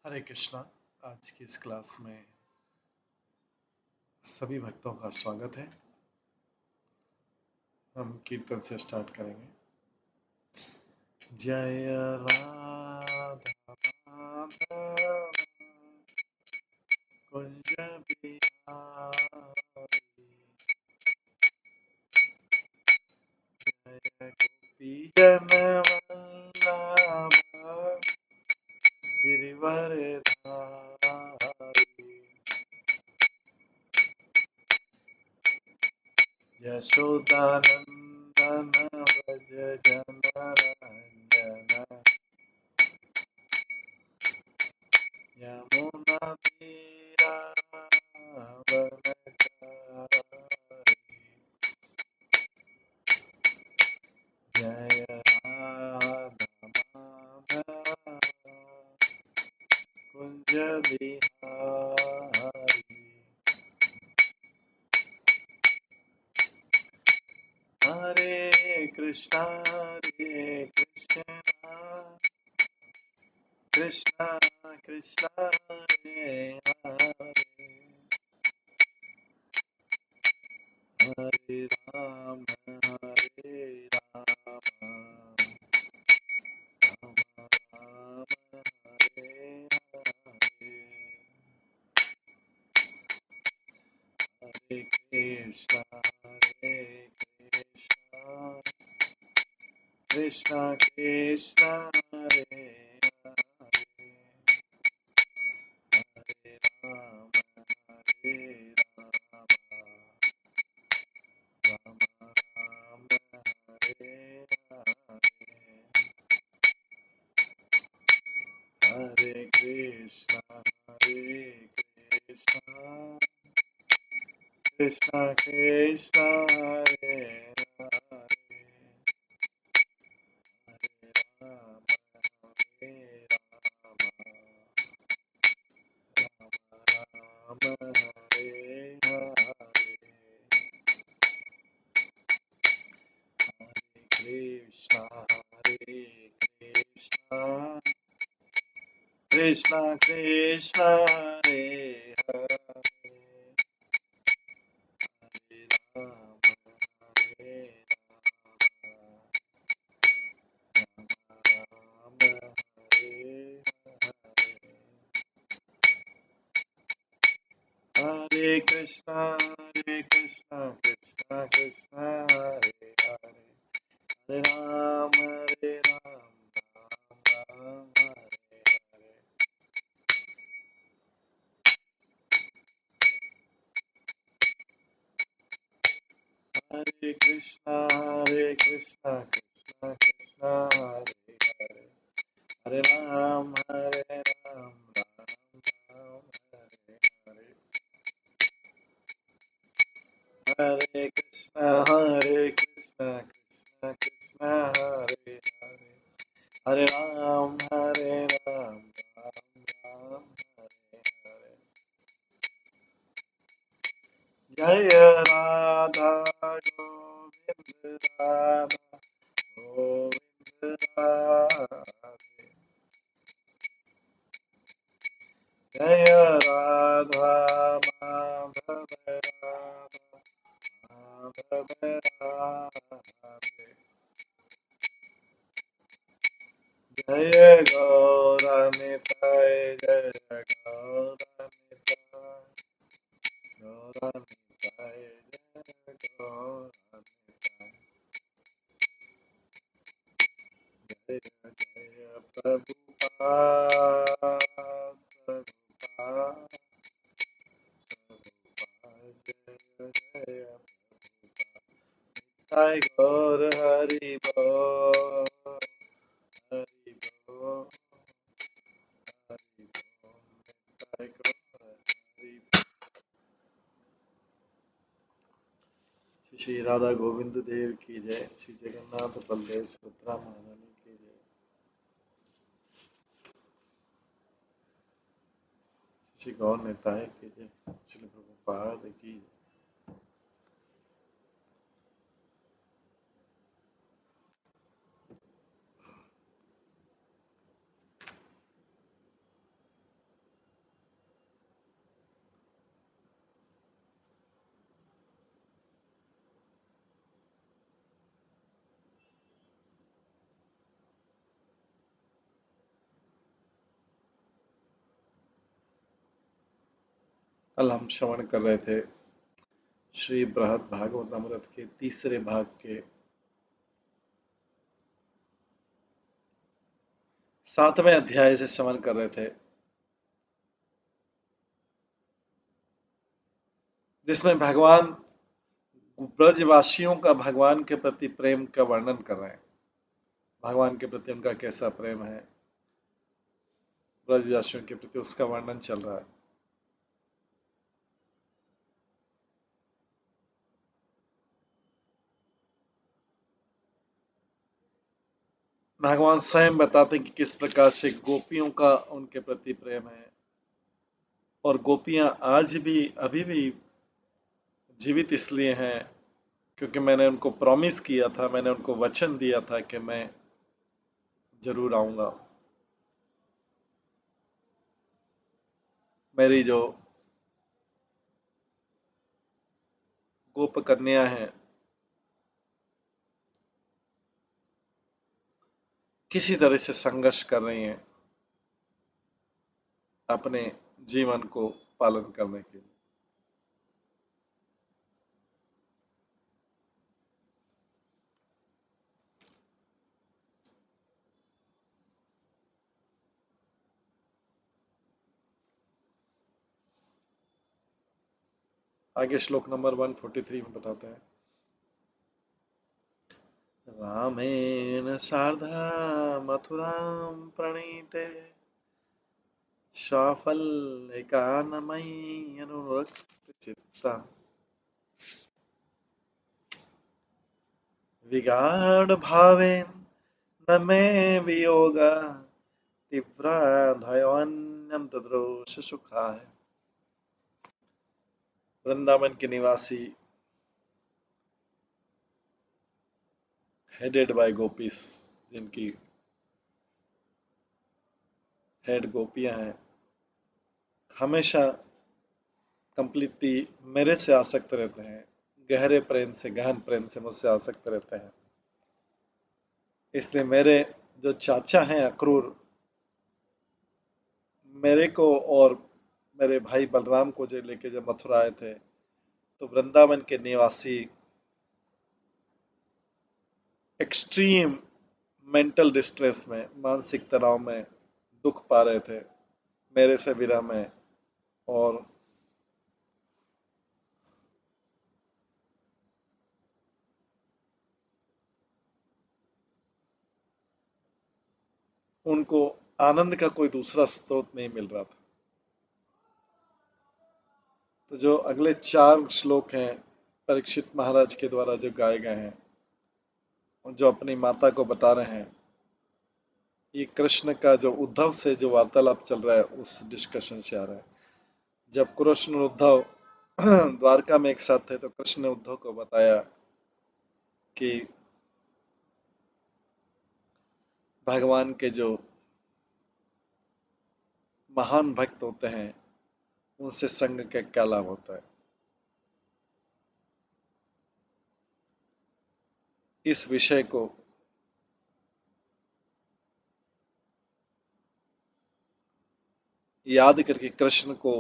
हरे कृष्णा। आज की इस क्लास में सभी भक्तों का स्वागत है। हम कीर्तन से स्टार्ट करेंगे। जय राधा माधव कुंज बिहारी, जय गोपी जन वल्लभ गिरिवर धारी, यशोदानंदन व्रज जनरंजन, यमुना तीरावनचारि, जय राधा माधव कुंज बिहारी। हरे कृष्णा कृष्णा कृष्णा हरे हरे, हरे राम राम राम हरे हरे, हरे कृष्णा कृष्णा कृष्णा हरे हरे, हरे राम राम राम हरे हरे, हरे कृष्णा कृष्णा कृष्णा हरे हरे, हरे राम राम हरे हरे, कृष्णा कृष्णा कृष्णा हरे हरे, हरे राम राम हरे हरे, हरे कृष्णा कृष्णा कृष्णा हरे हरे, हरे राम राम राम हरे हरे, हरे कृष्णा कृष्णा कृष्णा हरे हरे, हरे राम राम राम हरे हरे, हरे कृष्णा कृष्णा कृष्णा हरे हरे, हरे राम राम राम हरे हरे, जय राधा गोविंद राधा गोविंद राधे, जय राधा माधव राधा माधव राधे, जय गौरनिताय जय गौरनिताय गौरनिताय जय गौरनिताय, जय जय प्रभुपाद प्रभुपाद प्रभुपाद, जय जय जय गौर हरि बोल, हरि बोल, हरि बोल, जय गौर हरि। श्री राधा गोविंद देव की जय, श्री जगन्नाथ बलदेव सुभद्रा महारानी की जय, श्री गौर निताय की जय, श्री प्रभुपाद की जय। कल हम श्रवण कर रहे थे श्री बृहद भागवत अमृत के तीसरे भाग के 7वें अध्याय से श्रवण कर रहे थे, जिसमें भगवान ब्रजवासियों का भगवान के प्रति प्रेम का वर्णन कर रहे हैं। भगवान के प्रति उनका कैसा प्रेम है, ब्रजवासियों के प्रति उसका वर्णन चल रहा है। भगवान स्वयं बताते हैं कि किस प्रकार से गोपियों का उनके प्रति प्रेम है, और गोपियां आज भी अभी भी जीवित इसलिए हैं क्योंकि मैंने उनको प्रॉमिस किया था, मैंने उनको वचन दिया था कि मैं जरूर आऊंगा। मेरी जो गोप कन्या है किसी तरह से संघर्ष कर रही हैं अपने जीवन को पालन करने के लिए। आगे श्लोक नंबर 143 में बताते हैं, रामेण सार्धा मथुरां प्रणीते साफल्यकानमयी अनुरक्त चित्ता विगाढ़ भावेन न मे वियोगा तीव्रा धयोन्यम तद्रोष सुखाय। वृंदावन के निवासी, हेडेड बाय गोपीस, जिनकी हेड गोपियां हैं, हमेशा कंप्लीटली मेरे से आसक्त रहते हैं, गहरे प्रेम से, गहन प्रेम से मुझसे आसक्त रहते हैं। इसलिए मेरे जो चाचा हैं अक्रूर, मेरे को और मेरे भाई बलराम को जो लेके जब मथुरा आए थे, तो वृंदावन के निवासी एक्सट्रीम मेंटल डिस्ट्रेस में, मानसिक तनाव में दुख पा रहे थे मेरे से विरह में, और उनको आनंद का कोई दूसरा स्रोत नहीं मिल रहा था। तो जो अगले 4 श्लोक हैं परीक्षित महाराज के द्वारा जो गाए गए हैं, जो अपनी माता को बता रहे हैं, ये कृष्ण का जो उद्धव से जो वार्तालाप चल रहा है उस डिस्कशन से आ रहा है। जब कृष्ण और उद्धव द्वारका में एक साथ थे, तो कृष्ण ने उद्धव को बताया कि भगवान के जो महान भक्त होते हैं उनसे संग का क्या लाभ होता है। इस विषय को याद करके कृष्ण को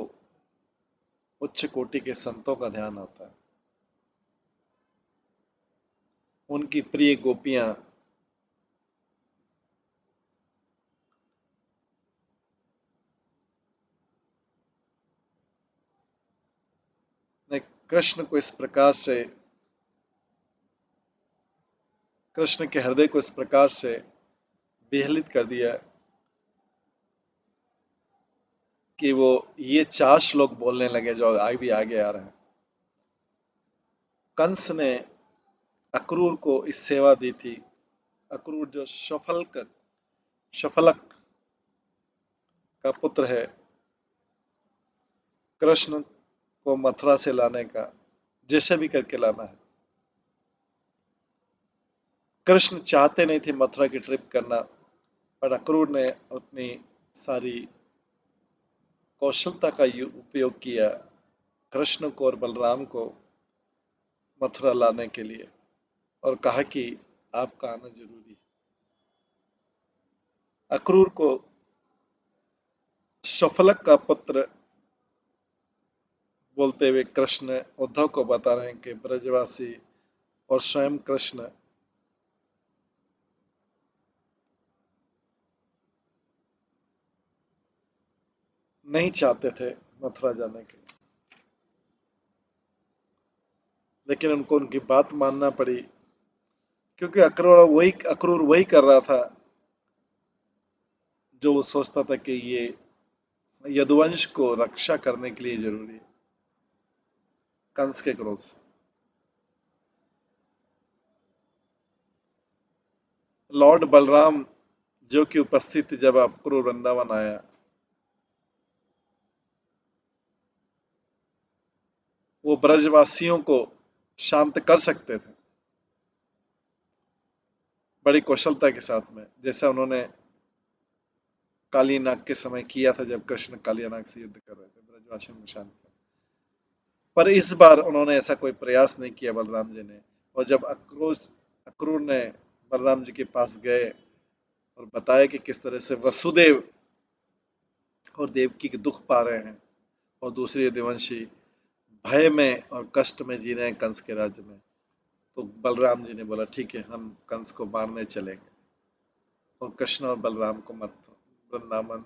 उच्च कोटि के संतों का ध्यान आता है। उनकी प्रिय गोपियां ने कृष्ण को इस प्रकार से, कृष्ण के हृदय को इस प्रकार से विहलित कर दिया कि वो ये 4 श्लोक बोलने लगे जो आगे भी आगे आ रहे हैं। कंस ने अक्रूर को इस सेवा दी थी। अक्रूर जो शफलक का पुत्र है, कृष्ण को मथुरा से लाने का, जैसे भी करके लाना है। कृष्ण चाहते नहीं थे मथुरा की ट्रिप करना, पर अक्रूर ने अपनी सारी कौशलता का उपयोग किया कृष्ण को और बलराम को मथुरा लाने के लिए, और कहा कि आपका आना जरूरी है। अक्रूर को शफलक का पुत्र बोलते हुए कृष्ण उद्धव को बता रहे हैं कि ब्रजवासी और स्वयं कृष्ण नहीं चाहते थे मथुरा जाने के, लेकिन उनको उनकी बात मानना पड़ी, क्योंकि अक्रूर वही कर रहा था जो वो सोचता था कि ये यदुवंश को रक्षा करने के लिए जरूरी है, कंस के क्रोध से। लॉर्ड बलराम जो कि उपस्थित थे जब अक्रूर वृंदावन आया, वो ब्रजवासियों को शांत कर सकते थे बड़ी कुशलता के साथ में, जैसा उन्होंने काली नाग के समय किया था जब कृष्ण काली नाग से युद्ध कर रहे थे, ब्रजवासियों को शांत कर। पर इस बार उन्होंने ऐसा कोई प्रयास नहीं किया बलराम जी ने। और जब अक्रूर ने बलराम जी के पास गए और बताया कि किस तरह से वसुदेव और देवकी के दुख पा रहे हैं और दूसरी यदुवंशी भय में और कष्ट में जी रहे हैं कंस के राज्य में, तो बलराम जी ने बोला ठीक है, हम कंस को मारने चलेंगे, और कृष्ण और बलराम को वृंदावन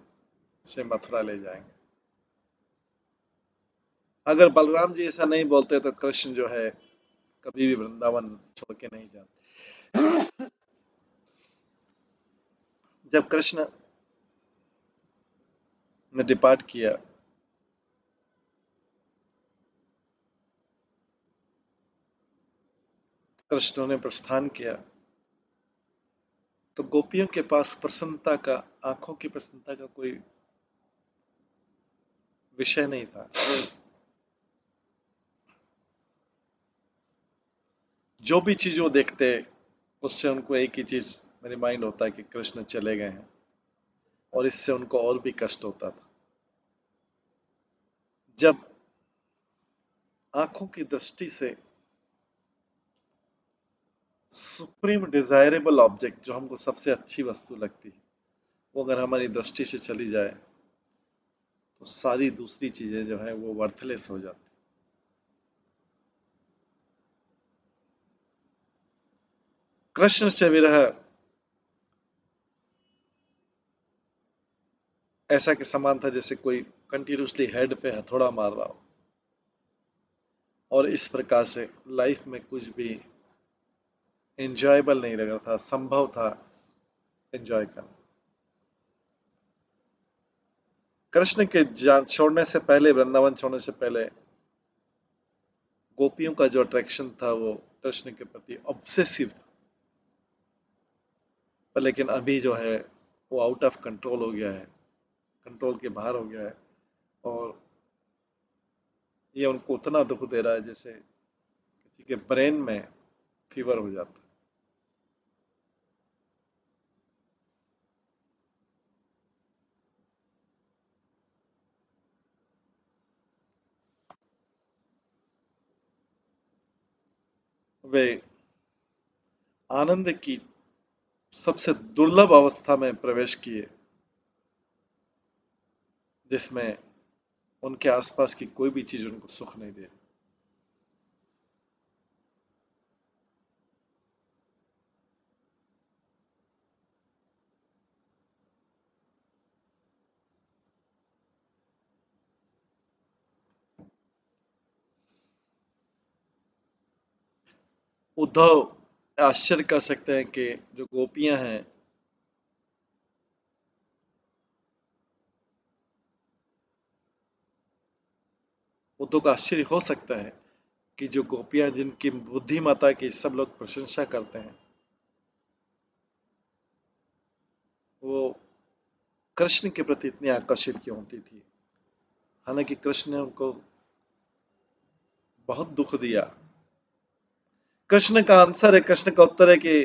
से मथुरा ले जाएंगे। अगर बलराम जी ऐसा नहीं बोलते तो कृष्ण जो है कभी भी वृंदावन छोड़ के नहीं जाते। जब कृष्ण ने डिपार्ट किया, कृष्ण ने प्रस्थान किया, तो गोपियों के पास प्रसन्नता का, आंखों की प्रसन्नता का कोई विषय नहीं था। जो भी चीज वो देखते, उससे उनको एक ही चीज रिमाइंड होता है कि कृष्ण चले गए हैं, और इससे उनको और भी कष्ट होता था। जब आंखों की दृष्टि से सुप्रीम डिजायरेबल ऑब्जेक्ट, जो हमको सबसे अच्छी वस्तु लगती है, वो अगर हमारी दृष्टि से चली जाए तो सारी दूसरी चीजें जो है वो वर्थलेस हो जाती। कृष्ण से विरह ऐसा के समान था जैसे कोई कंटिन्यूसली हेड पे हथौड़ा मार रहा हो, और इस प्रकार से लाइफ में कुछ भी एंजॉयबल नहीं लग रहा था, संभव था एंजॉय करना। कृष्ण के जान छोड़ने से पहले, वृंदावन छोड़ने से पहले, गोपियों का जो अट्रैक्शन था वो कृष्ण के प्रति ऑब्सेसिव था। पर लेकिन अभी जो है वो आउट ऑफ कंट्रोल हो गया है, कंट्रोल के बाहर हो गया है, और ये उनको उतना दुख दे रहा है जैसे किसी के ब्रेन में फीवर हो जाता है। वे आनंद की सबसे दुर्लभ अवस्था में प्रवेश किए, जिसमें उनके आसपास की कोई भी चीज उनको सुख नहीं दे रही। उद्धव आश्चर्य कर सकते हैं कि जो गोपियां हैं, उद्धव का आश्चर्य हो सकता है कि जो गोपियां जिनकी बुद्धिमत्ता की सब लोग प्रशंसा करते हैं, वो कृष्ण के प्रति इतनी आकर्षित क्यों होती थी। हालांकि कृष्ण ने उनको बहुत दुख दिया। कृष्ण का आंसर है, कृष्ण का उत्तर है कि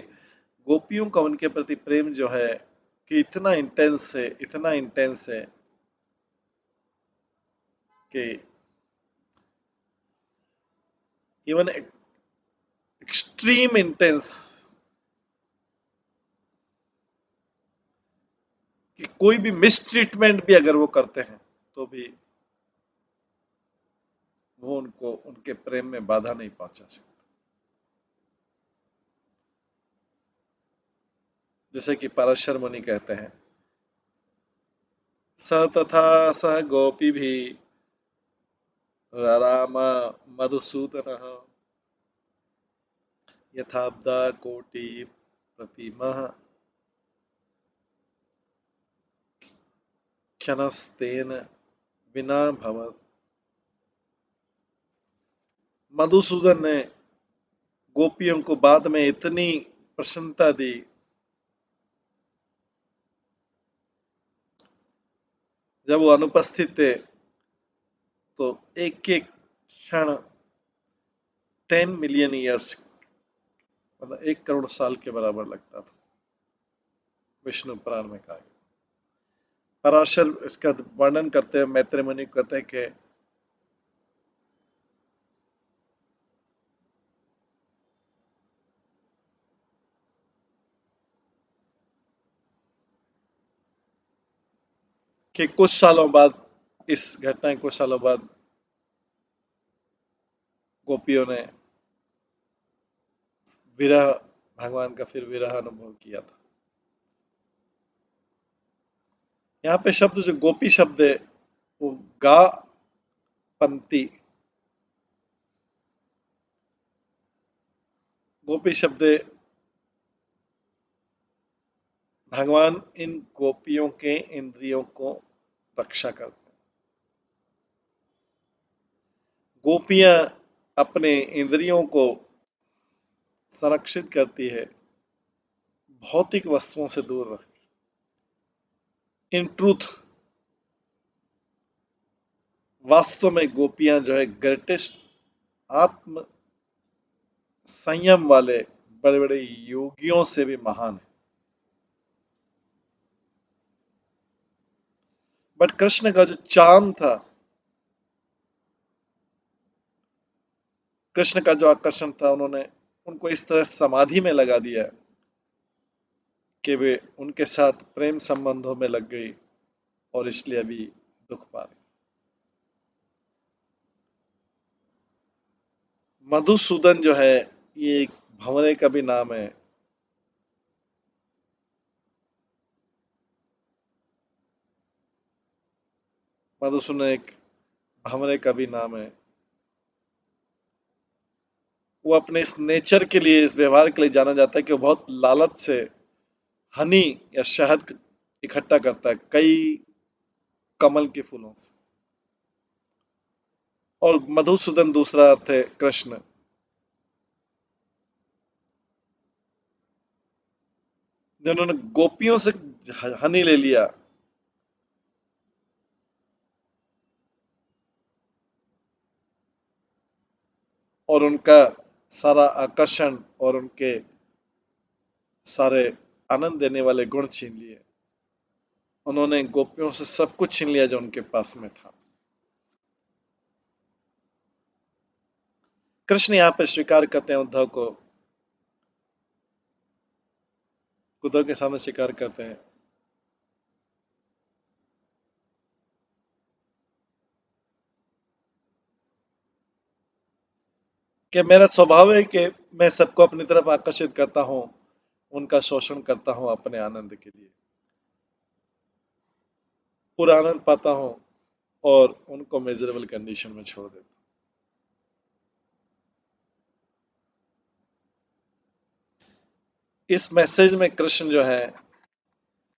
गोपियों का उनके प्रति प्रेम जो है कि इतना इंटेंस है, इतना इंटेंस है कि इवन एक्सट्रीम इंटेंस, कि कोई भी मिस ट्रीटमेंट भी अगर वो करते हैं तो भी वो उनको उनके प्रेम में बाधा नहीं पहुंचा सकता। जैसे कि पराशर मुनि कहते हैं, स तथा स गोपी भी राम मधुसूदन यथाब्दा कोटि प्रतिमा क्षणस्तेन विना भवत। मधुसूदन ने गोपियों को बाद में इतनी प्रसन्नता दी, जब वो अनुपस्थित थे तो एक एक क्षण 10 मिलियन ईयर्स, मतलब 1 करोड़ साल के बराबर लगता था, विष्णु पुराण में कहा गया। पराशर इसका वर्णन करते हैं, मैत्रेय मुनि कहते हैं कि कुछ सालों बाद, इस घटना के कुछ सालों बाद गोपियों ने विरह, भगवान का फिर विरह अनुभव किया था। यहाँ पे शब्द जो गोपी शब्द है वो गा पंक्ति, गोपी शब्द है, भगवान इन गोपियों के इंद्रियों को रक्षा करते हैं। गोपियां अपने इंद्रियों को संरक्षित करती है, भौतिक वस्तुओं से दूर रख। इन ट्रूथ, वास्तव में गोपियां जो है ग्रेटेस्ट आत्म संयम वाले बड़े बड़े योगियों से भी महान है। बट कृष्ण का जो चार्म था, कृष्ण का जो आकर्षण था, उन्होंने उनको इस तरह समाधि में लगा दिया कि वे उनके साथ प्रेम संबंधों में लग गई और इसलिए अभी दुख पा रही। मधुसूदन जो है ये एक भंवरे का भी नाम है। मधुसूदन एक भंवरे का भी नाम है। वो अपने इस नेचर के लिए, इस व्यवहार के लिए जाना जाता है कि वो बहुत लालच से हनी या शहद इकट्ठा करता है कई कमल के फूलों से। और मधुसूदन दूसरा अर्थ है कृष्ण। जिन्होंने गोपियों से हनी ले लिया, और उनका सारा आकर्षण और उनके सारे आनंद देने वाले गुण छीन लिए। उन्होंने गोपियों से सब कुछ छीन लिया जो उनके पास में था। कृष्ण यहाँ पे स्वीकार करते हैं उद्धव को, उद्धव के सामने स्वीकार करते हैं कि मेरा स्वभाव है कि मैं सबको अपनी तरफ आकर्षित करता हूँ, उनका शोषण करता हूँ अपने आनंद के लिए, पूरा आनंद पाता हूँ और उनको मेजरेबल कंडीशन में छोड़ देता हूँ। इस मैसेज में कृष्ण जो है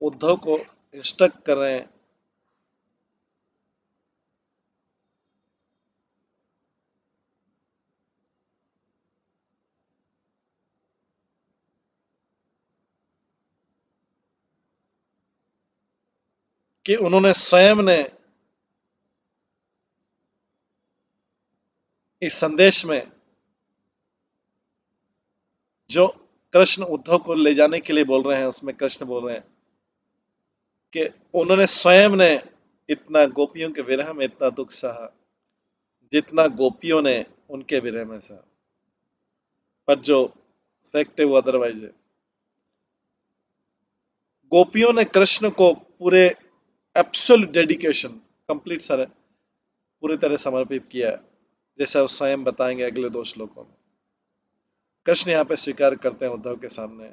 उद्धव को इंस्ट्रक्ट कर रहे हैं कि उन्होंने स्वयं ने इस संदेश में, जो कृष्ण उद्धव को ले जाने के लिए बोल रहे हैं, उसमें कृष्ण बोल रहे हैं कि उन्होंने स्वयं ने इतना गोपियों के विरह में इतना दुख सहा जितना गोपियों ने उनके विरह में सहा। पर जो फैक्ट है वो अदरवाइज है। गोपियों ने कृष्ण को पूरे एब्सोल्यूट डेडिकेशन, कंप्लीट सारे पूरी तरह समर्पित किया है। जैसा वो स्वयं बताएंगे अगले 2 श्लोकों में। कृष्ण यहाँ पे स्वीकार करते हैं उद्धव के सामने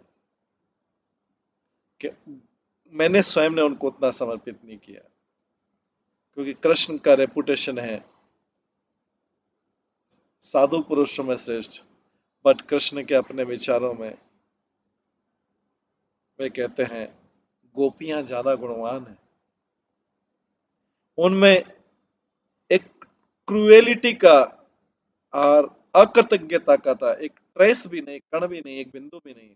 कि मैंने स्वयं ने उनको उतना समर्पित नहीं किया, क्योंकि कृष्ण का रेपुटेशन है साधु पुरुषों में श्रेष्ठ, बट कृष्ण के अपने विचारों में वे कहते हैं गोपियां ज्यादा गुणवान हैं, उनमें एक क्रुएलिटी का और अकृतज्ञता का था, एक ट्रेस भी नहीं, कण भी नहीं, एक बिंदु भी नहीं।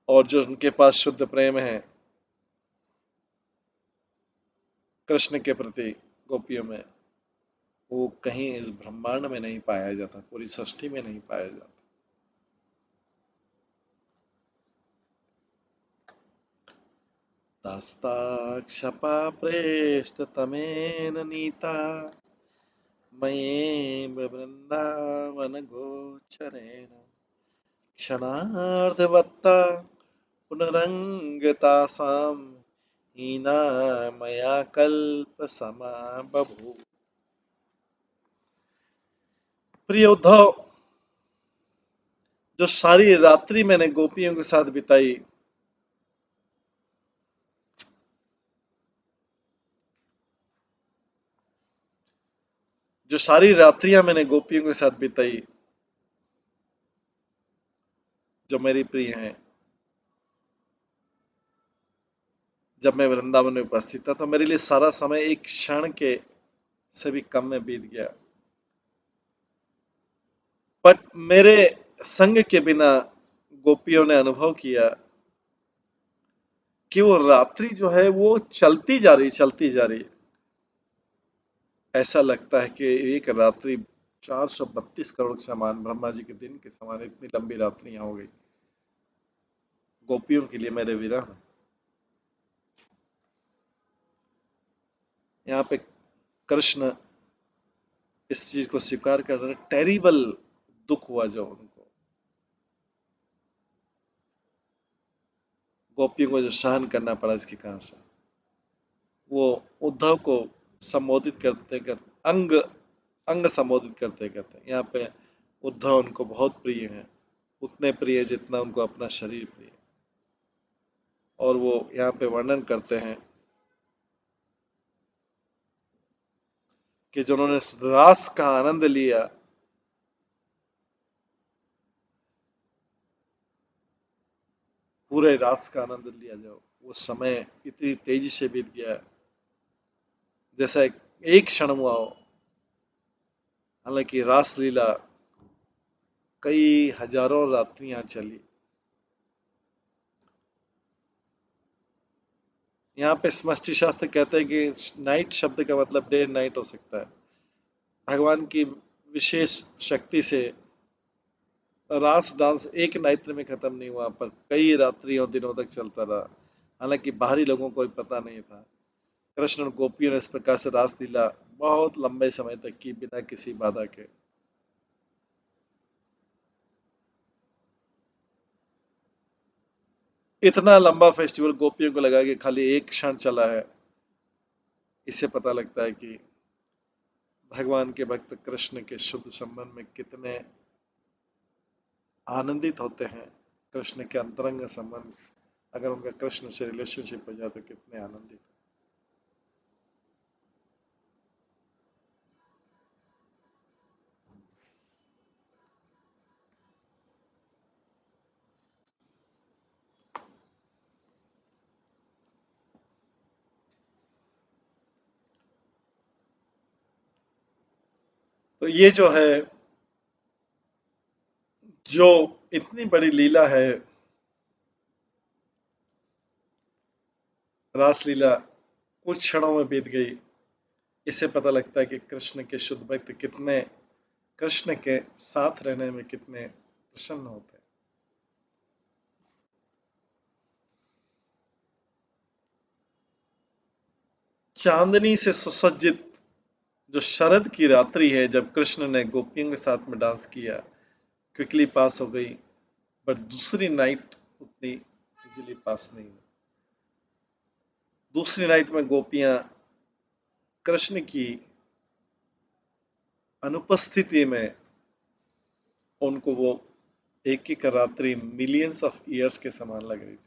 और जो उनके पास शुद्ध प्रेम है कृष्ण के प्रति गोपियों में, वो कहीं इस ब्रह्मांड में नहीं पाया जाता, पूरी सृष्टि में नहीं पाया जाता। तास्ताक्षपा प्रेष्ठ तमेन नीता मयेव वृंदावन गोचरेण क्षणार्धवत्ता पुनरंगतासाम हीना मया कल्प समा बभू। प्रिय उद्धव, जो सारी रात्रि मैंने गोपियों के साथ बिताई, जो सारी रात्रियां मैंने गोपियों के साथ बिताई, जो मेरी प्रिय हैं, जब मैं वृंदावन में उपस्थित था तो मेरे लिए सारा समय एक क्षण के से भी कम में बीत गया। बट मेरे संग के बिना गोपियों ने अनुभव किया कि वो रात्रि जो है वो चलती जा रही, चलती जा रही। ऐसा लगता है कि एक रात्रि 432 करोड़ के समान, ब्रह्मा जी के दिन के समान इतनी लंबी रात्रियां हो गई गोपियों के लिए मेरे विरह में। यहाँ पे कृष्ण इस चीज को स्वीकार कर रहे, टेरिबल दुख हुआ जो उनको, गोपियों को जो सहन करना पड़ा इसके कारण से। वो उद्धव को संबोधित करते करते अंग अंग संबोधित करते करते यहाँ पे उद्धव उनको बहुत प्रिय है, उतने प्रिय जितना उनको अपना शरीर प्रिय। और वो यहाँ पे वर्णन करते हैं कि जिन्होंने रास का आनंद लिया, पूरे रास का आनंद लिया, जो वो समय इतनी तेजी से बीत गया जैसा एक क्षण हुआ हो। हालांकि रास लीला कई हजारों रात्रियां चली। यहाँ पे समष्टि शास्त्र कहते हैं कि नाइट शब्द का मतलब डे एंड नाइट हो सकता है। भगवान की विशेष शक्ति से रास डांस एक नाइट में खत्म नहीं हुआ, पर कई रात्रियों दिनों तक चलता रहा। हालांकि बाहरी लोगों को भी पता नहीं था। कृष्ण और गोपियों ने इस प्रकार से रास लीला बहुत लंबे समय तक की, बिना किसी बाधा के। इतना लंबा फेस्टिवल गोपियों को लगा कि खाली एक क्षण चला है। इससे पता लगता है कि भगवान के भक्त कृष्ण के शुद्ध संबंध में कितने आनंदित होते हैं। कृष्ण के अंतरंग संबंध, अगर उनका कृष्ण से रिलेशनशिप हो जाए तो कितने आनंदित। तो ये जो है, जो इतनी बड़ी लीला है रासलीला, कुछ क्षणों में बीत गई। इससे पता लगता है कि कृष्ण के शुद्ध भक्त कितने कृष्ण के साथ रहने में कितने प्रसन्न होते हैं। चांदनी से सुसज्जित जो शरद की रात्रि है, जब कृष्ण ने गोपियों के साथ में डांस किया, क्विकली पास हो गई। बट दूसरी नाइट उतनी इजीली पास नहीं हुई। दूसरी नाइट में गोपियां कृष्ण की अनुपस्थिति में उनको वो एक एक रात्रि मिलियंस ऑफ ईयर्स के समान लग रही थी।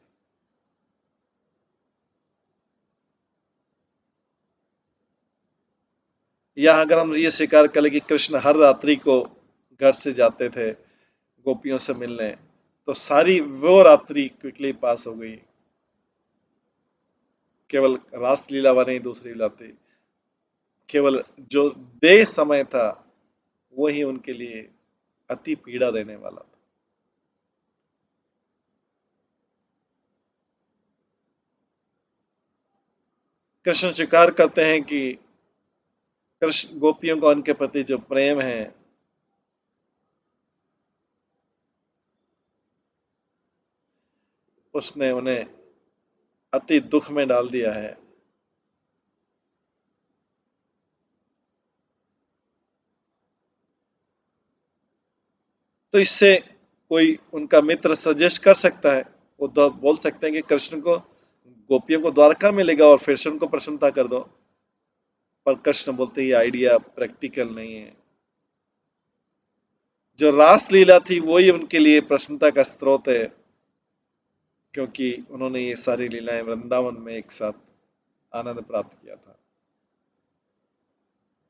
या अगर हम ये स्वीकार करें कि कृष्ण हर रात्रि को घर से जाते थे गोपियों से मिलने, तो सारी वो रात्रि क्विकली पास हो गई। केवल रास लीला व नहीं दूसरी लीला थी, केवल जो देह समय था वही उनके लिए अति पीड़ा देने वाला था। कृष्ण स्वीकार करते हैं कि कृष्ण गोपियों का उनके प्रति जो प्रेम है उसने उन्हें अति दुख में डाल दिया है। तो इससे कोई उनका मित्र सजेस्ट कर सकता है, वो तो बोल सकते हैं कि कृष्ण को गोपियों को द्वारका में ले गया और फिर से उनको प्रसन्नता कर दो। पर कृष्ण बोलते ये आइडिया प्रैक्टिकल नहीं है। जो रास लीला थी वही उनके लिए प्रसन्नता का स्रोत है, क्योंकि उन्होंने ये सारी लीलाएं वृंदावन में एक साथ आनंद प्राप्त किया था।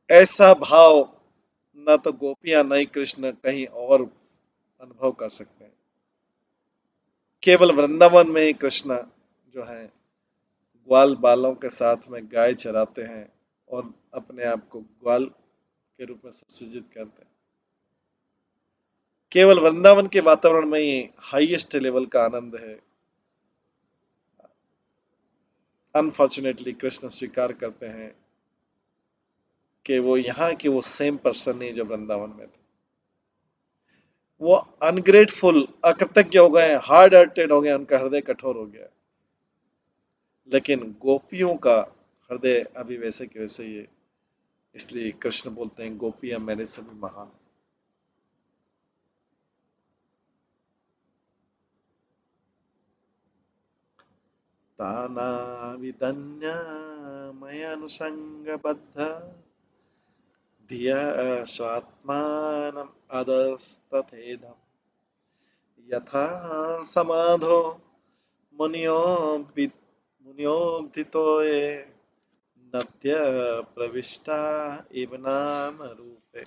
ऐसा भाव न तो गोपियां न ही कृष्ण कहीं और अनुभव कर सकते हैं। केवल वृंदावन में ही कृष्ण जो है ग्वाल बालों के साथ में गाय चराते हैं और अपने आप को ग्वाल के रूप में सुसज्जित करते हैं। केवल वृंदावन के वातावरण में ही हाईएस्ट लेवल का आनंद है। अनफॉर्चुनेटली कृष्ण स्वीकार करते हैं कि वो यहाँ की वो सेम पर्सन नहीं जो वृंदावन में थे। वो अनग्रेटफुल अकृतज्ञ हो गए, हार्ड हार्टेड हो गए, उनका हृदय कठोर हो गया। लेकिन गोपियों का हृदय अभी वैसे के वैसे ही है। इसलिए कृष्ण बोलते हैं गोपियां मेरे से भी महान। तानाविदन्य मयानुसंगबद्ध धिया स्वात्मानम् अधस्तथेदम् यथा समाधो मुनियोऽभितो ये नद्य प्रविष्टा इव नाम रूपे।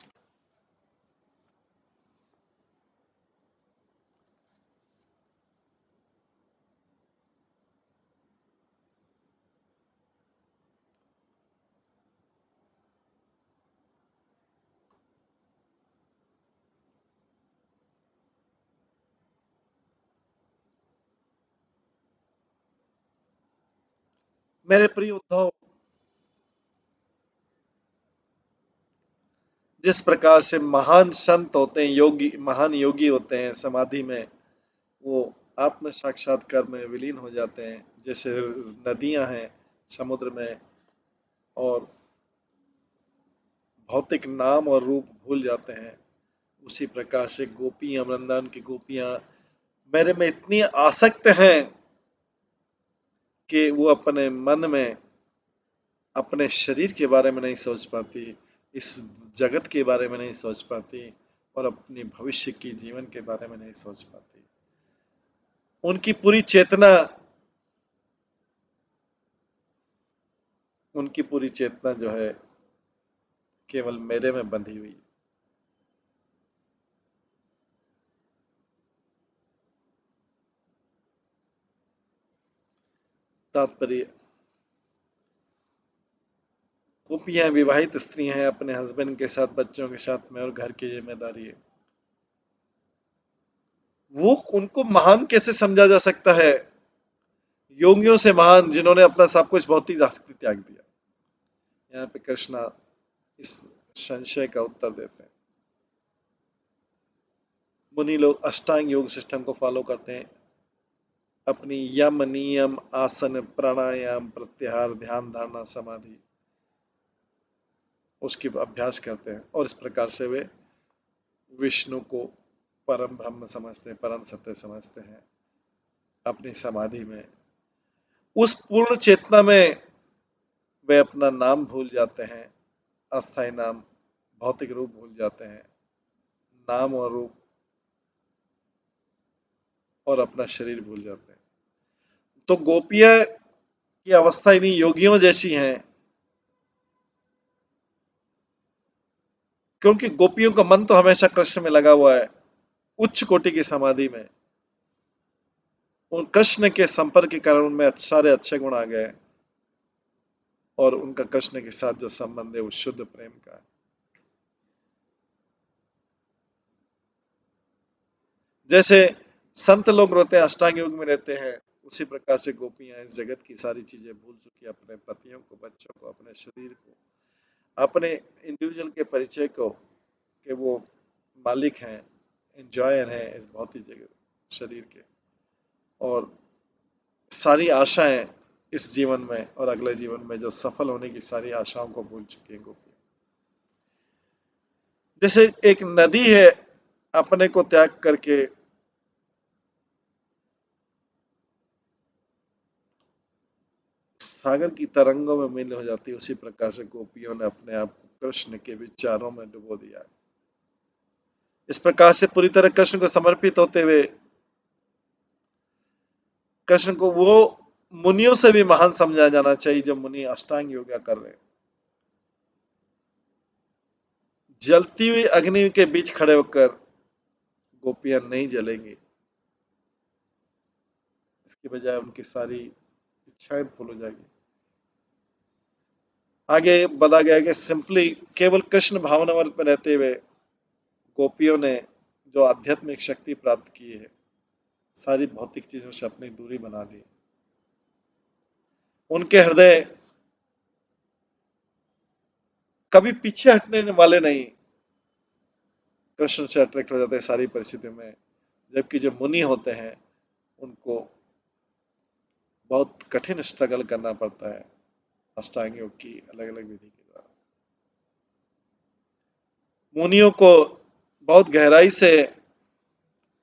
मेरे प्रिय उद्धव, जिस प्रकार से महान संत होते हैं, योगी महान योगी होते हैं, समाधि में वो आत्म साक्षात्कार में विलीन हो जाते हैं, जैसे नदियां हैं समुद्र में और भौतिक नाम और रूप भूल जाते हैं, उसी प्रकार से गोपियां, वृंदावन की गोपियां मेरे में इतनी आसक्त हैं कि वो अपने मन में अपने शरीर के बारे में नहीं सोच पाती, इस जगत के बारे में नहीं सोच पाती और अपनी भविष्य की जीवन के बारे में नहीं सोच पाती। उनकी पूरी चेतना उनकी पूरी चेतना जो है केवल मेरे में बंधी हुई। तात्पर्य, गोपियां विवाहित स्त्री हैं, अपने हस्बैंड के साथ, बच्चों के साथ में, और घर की जिम्मेदारी है। वो उनको महान कैसे समझा जा सकता है? योगियों से महान जिन्होंने अपना सब कुछ भौतिक आसक्ति त्याग दिया। यहाँ पे कृष्णा इस संशय का उत्तर देते हैं। मुनि लोग अष्टांग योग सिस्टम को फॉलो करते हैं, अपनी यम नियम आसन प्राणायाम प्रत्याहार ध्यान धारणा समाधि उसकी अभ्यास करते हैं और इस प्रकार से वे विष्णु को परम ब्रह्म समझते हैं, परम सत्य समझते हैं। अपनी समाधि में उस पूर्ण चेतना में वे अपना नाम भूल जाते हैं, अस्थाई नाम भौतिक रूप भूल जाते हैं, नाम और रूप और अपना शरीर भूल जाते हैं। तो गोपियां की अवस्था इन्हीं योगियों जैसी है, क्योंकि गोपियों का मन तो हमेशा कृष्ण में लगा हुआ है, उच्च कोटि की समाधि में। उन कृष्ण के संपर्क के कारण उनमें सारे अच्छे गुण आ गए, और उनका कृष्ण के साथ जो संबंध है वो शुद्ध प्रेम का है। जैसे संत लोग रहते हैं, अष्टांग योग में रहते हैं, उसी प्रकार से गोपियां इस जगत की सारी चीजें भूल चुकी, अपने पतियों को, बच्चों को, अपने शरीर को, अपने इंडिविजुअल के परिचय को, कि वो मालिक हैं, एंजॉयर हैं इस भौतिक जगत शरीर के, और सारी आशाएं इस जीवन में और अगले जीवन में जो सफल होने की सारी आशाओं को भूल चुकी है गोपियां। जैसे एक नदी है, अपने को त्याग करके सागर की तरंगों में मीन हो जाती है, उसी प्रकार से गोपियों ने अपने आप को कृष्ण के विचारों में डुबो दिया। इस प्रकार से पूरी तरह कृष्ण को समर्पित होते हुए कृष्ण को वो मुनियों से भी महान समझा जाना चाहिए, जो मुनि अष्टांग योगा कर रहे हैं। जलती हुई अग्नि के बीच खड़े होकर गोपियां नहीं जलेंगी, इसकी बजाय उनकी सारी इच्छाएं फूल हो जाएगी। आगे बताया गया कि सिंपली केवल कृष्ण भावनामृत में रहते हुए गोपियों ने जो आध्यात्मिक शक्ति प्राप्त की है, सारी भौतिक चीजों से अपनी दूरी बना ली। उनके हृदय कभी पीछे हटने वाले नहीं, कृष्ण से अट्रैक्ट हो जाते हैं सारी परिस्थितियों में। जबकि जो मुनि होते हैं, उनको बहुत कठिन स्ट्रगल करना पड़ता है अष्टांग योग की अलग अलग विधि के द्वारा। मुनियों को बहुत गहराई से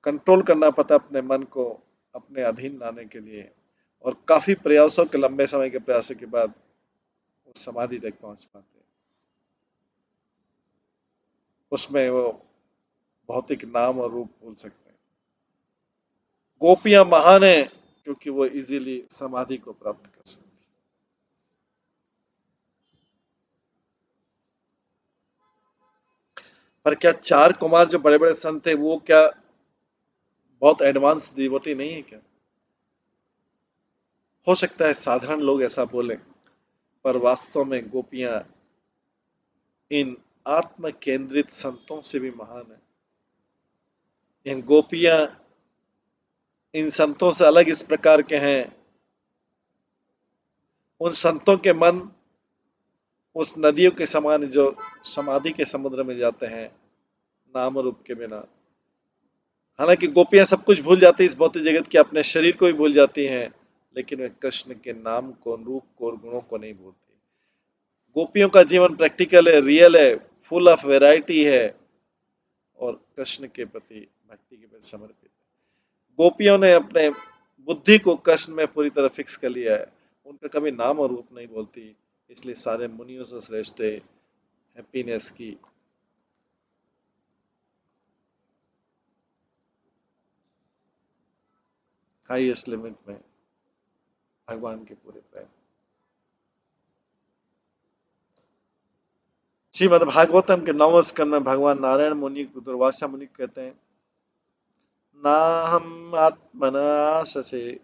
कंट्रोल करना पड़ता अपने मन को, अपने अधीन लाने के लिए, और काफी प्रयासों के, लंबे समय के प्रयासों के बाद वो समाधि तक पहुंच पाते हैं। उसमें वो भौतिक नाम और रूप भूल सकते हैं। गोपियां महान है क्योंकि वो इजीली समाधि को प्राप्त कर सकती हैं। पर क्या चार कुमार जो बड़े बड़े संत थे, वो क्या बहुत एडवांस डिवोटी नहीं है क्या? हो सकता है साधारण लोग ऐसा बोले, पर वास्तव में गोपियां इन आत्म केंद्रित संतों से भी महान है। इन गोपियां इन संतों से अलग इस प्रकार के हैं, उन संतों के मन उस नदियों के समान जो समाधि के समुद्र में जाते हैं, नाम रूप के बिना। हालांकि गोपियां सब कुछ भूल जाती है इस भौतिक जगत के, अपने शरीर को भी भूल जाती हैं, लेकिन वे कृष्ण के नाम को, रूप को और गुणों को नहीं भूलती। गोपियों का जीवन प्रैक्टिकल है, रियल है, फुल ऑफ वैरायटी है, और कृष्ण के प्रति, भक्ति के प्रति समर्पित है। गोपियों ने अपने बुद्धि को कृष्ण में पूरी तरह फिक्स कर लिया है, उनका कभी नाम और रूप नहीं बोलती, इसलिए सारे मुनियों से श्रेष्ठ है हैप्पीनेस की हाईएस्ट लिमिट में भगवान के पूरे प्रेम। श्रीमद् भागवतम के 9वें स्कंद में भगवान नारायण मुनि को दुर्वासा मुनि कहते हैं, नाहम आत्मना आशसे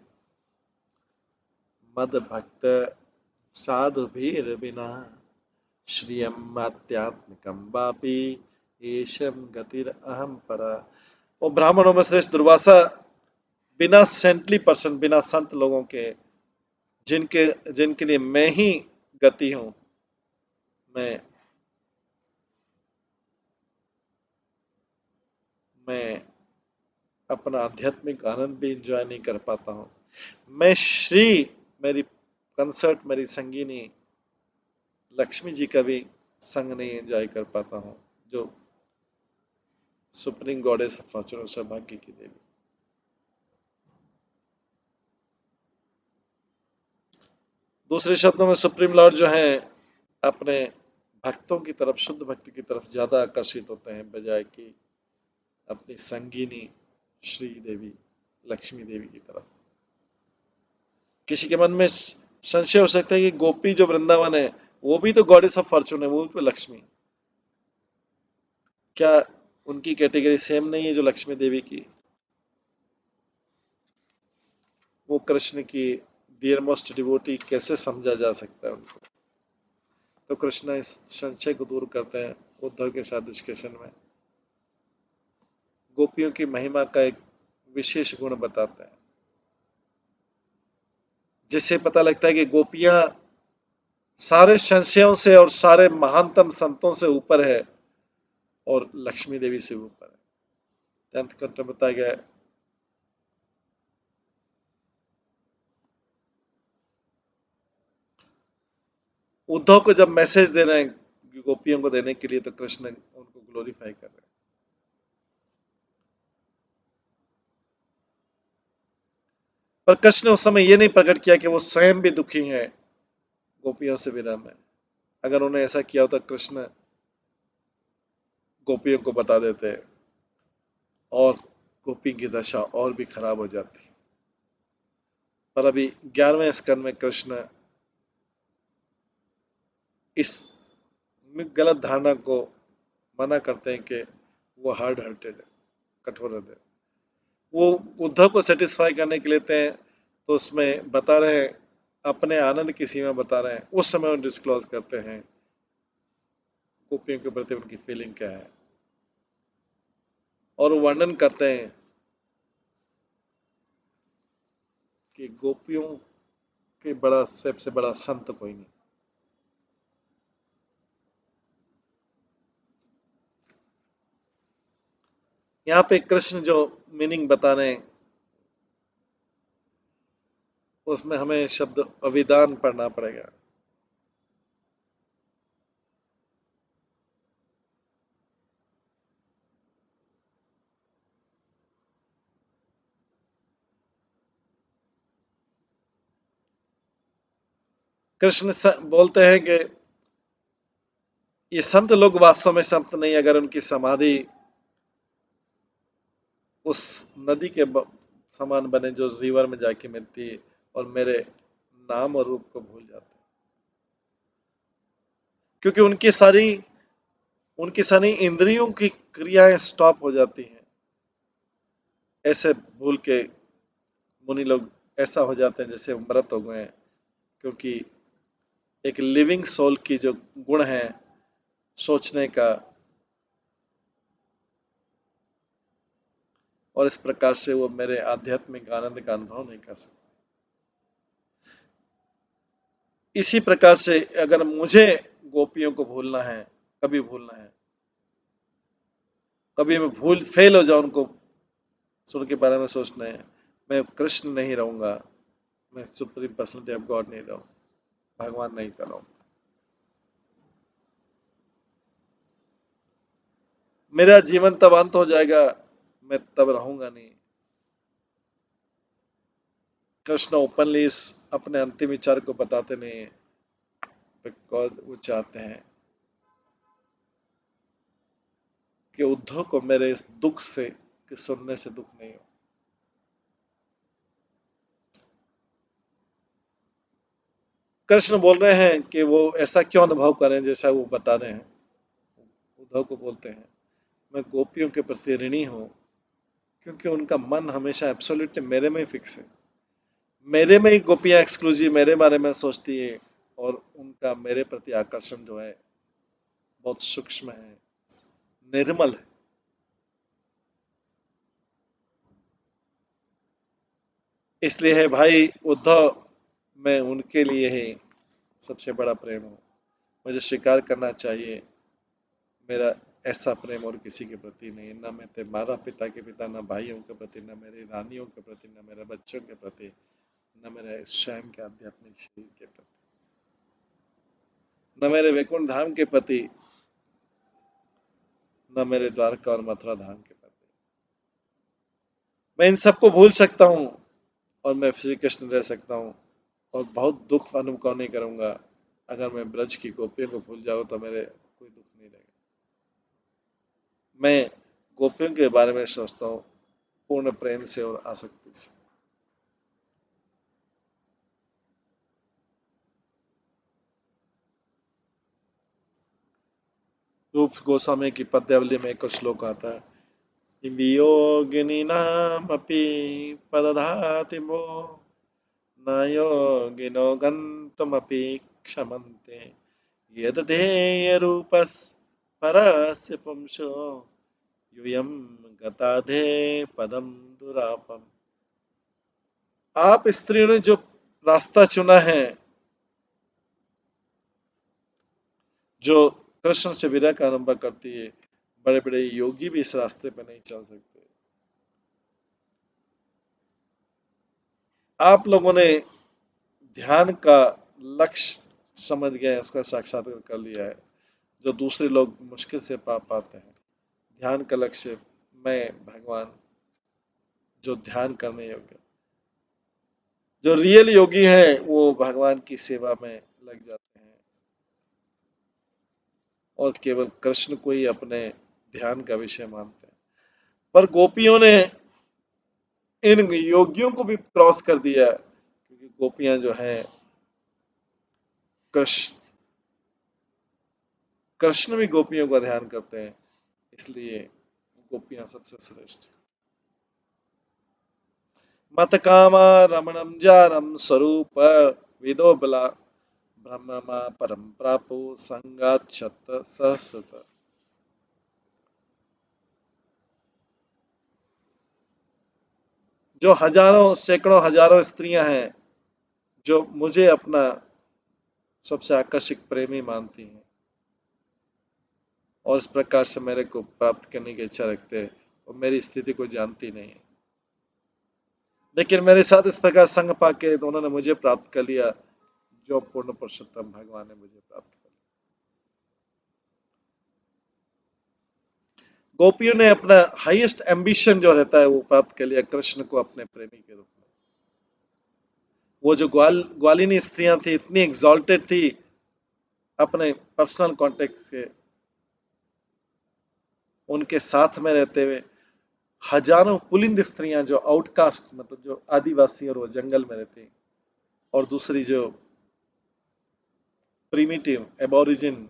मद भक्त साधु भीर बिना श्रियम आध्यात्मिकम वापी येषम गतिर अहम परा। वो ब्राह्मणों में श्रेष्ठ दुर्वासा बिना सेंटली पर्सन, बिना संत लोगों के, जिनके जिनके लिए मैं ही गति हूं, मैं मैं अपना आध्यात्मिक आनंद भी इंजॉय नहीं कर पाता हूँ। मैं श्री, मेरी कंसर्ट, मेरी संगीनी लक्ष्मी जी का भी संग नहीं एंजॉय कर पाता हूँ, जो सुप्रीम गॉडेस ऑफ फॉर्चून, सौभाग्य की देवी। दूसरे शब्दों में सुप्रीम लॉर्ड जो हैं, अपने भक्तों की तरफ, शुद्ध भक्ति की तरफ ज्यादा आकर्षित होते हैं, बजाय कि अपनी संगिनी श्री देवी लक्ष्मी देवी की तरफ। किसी के मन में संशय हो सकता है कि गोपी जो वृंदावन है वो भी तो गॉडेस ऑफ फॉर्चून है, वो भी तो लक्ष्मी, क्या उनकी कैटेगरी सेम नहीं है जो लक्ष्मी देवी की? वो कृष्ण की डियर मोस्ट डिवोटी कैसे समझा जा सकता है उनको? तो कृष्ण इस संशय को दूर करते हैं उद्धव के साथ डिस्कशन में, गोपियों की महिमा का एक विशेष गुण बताते हैं, जिससे पता लगता है कि गोपियां सारे संशयों से और सारे महानतम संतों से ऊपर है और लक्ष्मी देवी से ऊपर है। 10th कंठ में बताया गया है, उद्धव को जब मैसेज दे रहे हैं गोपियों को देने के लिए, तो कृष्ण उनको ग्लोरीफाई कर रहे हैं। पर कृष्ण ने उस समय ये नहीं प्रकट किया कि वो स्वयं भी दुखी हैं गोपियों से विरह में। अगर उन्हें ऐसा किया होता, कृष्ण गोपियों को बता देते और गोपी की दशा और भी खराब हो जाती। पर अभी 11वें स्कंद में कृष्ण इस गलत धारणा को मना करते हैं कि वो हार्ड हार्टेड है, कठोर हृदय। वो उद्धव को सेटिस्फाई करने के लिए थे, तो उसमें बता रहे हैं, अपने आनंद की सीमा बता रहे हैं, उस समय वो डिस्क्लोज करते हैं गोपियों के प्रति उनकी फीलिंग क्या है, और वो वर्णन करते हैं कि गोपियों के बड़ा सबसे बड़ा संत कोई नहीं। यहाँ पे कृष्ण जो मीनिंग बता रहे हैं, उसमें हमें शब्द अभिदान पढ़ना पड़ेगा। कृष्ण बोलते हैं कि ये संत लोग वास्तव में संत नहीं, अगर उनकी समाधि उस नदी के समान बने जो रिवर में जाके मिलती है, और मेरे नाम और रूप को भूल जाते हैं, क्योंकि उनकी सारी इंद्रियों की क्रियाएं स्टॉप हो जाती हैं। ऐसे भूल के मुनि लोग ऐसा हो जाते हैं जैसे मृत हो गए हैं, क्योंकि एक लिविंग सोल की जो गुण है सोचने का, और इस प्रकार से वो मेरे आध्यात्मिक आनंद का अनुभव नहीं कर सकते। इसी प्रकार से अगर मुझे गोपियों को भूलना है, कभी भूलना है, कभी मैं भूल फेल हो जाऊं उनको सुर के बारे में सोचना है, मैं कृष्ण नहीं रहूंगा, मैं सुप्रीम पर्सनलिटी ऑफ गॉड नहीं रहूं, भगवान नहीं कर रहा हूं, मेरा जीवन तब अंत हो जाएगा, मैं तब रहूंगा नहीं। कृष्ण ओपनली इस अपने अंतिम विचार को बताते नहीं, बिकॉज वो चाहते हैं कि उद्धव को मेरे इस दुख से कि सुनने से दुख नहीं हो। कृष्ण बोल रहे हैं कि वो ऐसा क्यों अनुभव करें जैसा वो बता रहे हैं। उद्धव को बोलते हैं, मैं गोपियों के प्रति ऋणी हूं, क्योंकि उनका मन हमेशा एब्सोल्युटली मेरे में ही फिक्स है, मेरे में ही गोपियां एक्सक्लूसिव मेरे बारे में सोचती है, और उनका मेरे प्रति आकर्षण जो है बहुत सूक्ष्म है, निर्मल है। इसलिए है भाई उद्धव, मैं उनके लिए ही सबसे बड़ा प्रेम हूँ, मुझे स्वीकार करना चाहिए, मेरा ऐसा प्रेम और किसी के प्रति नहीं, ना मैं तुम्हारा पिता के पिता, ना भाइयों के प्रति, ना मेरी रानियों के प्रति, ना मेरे बच्चों के प्रति, न मेरे स्वयं के आध्यात्मिक शरीर के प्रति, न मेरे वैकुंठ धाम के प्रति, न मेरे द्वारका और मथुरा धाम के प्रति। मैं इन सबको भूल सकता हूँ और मैं श्री कृष्ण रह सकता हूँ, और बहुत दुख अनुभव नहीं करूंगा अगर मैं ब्रज की गोपियों को भूल जाऊं तो मेरे कोई दुख नहीं रहेगा। मैं गोपियों के बारे में सोचता हूँ पूर्ण प्रेम से और आसक्ति से। रूप गोस्वामी की पद्यावली में एक श्लोक आता है, वियोगिनीनामपि पदधाति वो न योगिनो गन्तुमपि क्षमन्ते यदधेयरूपस् परस्य पुंसो यूयं गताधे पदम दुरापम। आप स्त्रियों ने जो रास्ता चुना है, जो कृष्ण से विरह का आरंभ करती है, बड़े बड़े योगी भी इस रास्ते पर नहीं चल सकते। आप लोगों ने ध्यान का लक्ष्य समझ गए, उसका साक्षात्कार कर लिया है, जो दूसरे लोग मुश्किल से पा पाते हैं। ध्यान का लक्ष्य मैं भगवान, जो ध्यान करने योग्य, जो रियल योगी है वो भगवान की सेवा में लग जाते हैं और केवल कृष्ण को ही अपने ध्यान का विषय मानते हैं। पर गोपियों ने इन योगियों को भी क्रॉस कर दिया, क्योंकि गोपियां जो हैं, कृष्ण कृष्ण भी गोपियों का ध्यान करते हैं, इसलिए गोपियां सबसे श्रेष्ठ। मत कामा रमणम जारम स्वरूप विदो बला ब्रह्म परम प्रापो संगात शत सहस्रत। जो हजारों सैकड़ों हजारों स्त्रियां हैं, जो मुझे अपना सबसे आकर्षक प्रेमी मानती हैं और इस प्रकार से मेरे को प्राप्त करने की इच्छा रखते हैं, और मेरी स्थिति को जानती नहीं है, लेकिन मेरे साथ इस प्रकार संग पाके तो उन्होंने मुझे प्राप्त कर लिया, जो पूर्ण पुरुषोत्तम भगवान ने मुझे प्राप्त कर लिया। गोपियों ने अपना हाईएस्ट एम्बिशन जो रहता है वो प्राप्त कर लिया, कृष्ण को अपने प्रेमी के रूप में। वो जो ग्वालिनी स्त्रियां थी, इतनी एग्जॉल्टेड थी अपने पर्सनल कॉन्टेक्ट से, उनके साथ में रहते हुए हजारों पुलिंद स्त्रियां जो आउटकास्ट, मतलब जो आदिवासी और वो जंगल में रहती, और दूसरी जो प्रीमिटिव एबोरिजिन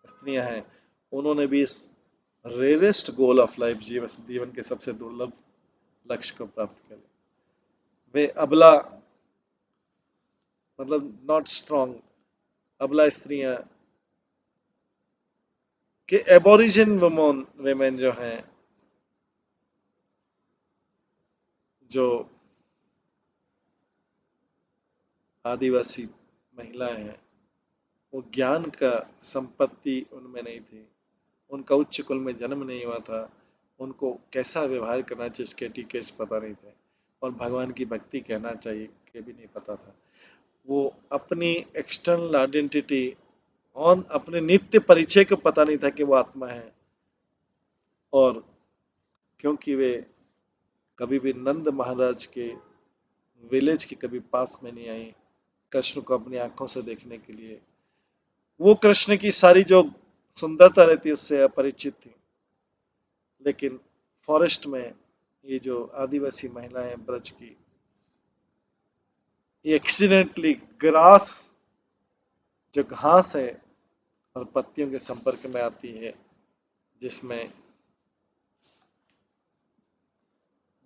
स्त्रियां हैं, उन्होंने भी इस रेयरेस्ट गोल ऑफ लाइफ, जीवन के सबसे दुर्लभ लक्ष्य को प्राप्त कर लिया। वे अबला, मतलब नॉट स्ट्रॉन्ग, अबला स्त्रियां के एबोरिजिन वेमेन जो हैं, जो आदिवासी महिलाएं हैं, वो ज्ञान का संपत्ति उनमें नहीं थी, उनका उच्च कुल में जन्म नहीं हुआ था, उनको कैसा व्यवहार करना चाहिए इसके टिकेट्स पता नहीं थे, और भगवान की भक्ति कहना चाहिए ये भी नहीं पता था। वो अपनी एक्सटर्नल आइडेंटिटी और अपने नित्य परिचय को पता नहीं था कि वो आत्मा है, और क्योंकि वे कभी भी नंद महाराज के विलेज के कभी पास में नहीं आई कृष्ण को अपनी आंखों से देखने के लिए, वो कृष्ण की सारी जो सुंदरता रहती उससे अपरिचित थी। लेकिन फॉरेस्ट में ये जो आदिवासी महिलाएं ब्रज की, ये एक्सीडेंटली ग्रास, जो घास है, और पत्तियों के संपर्क में आती है, जिसमें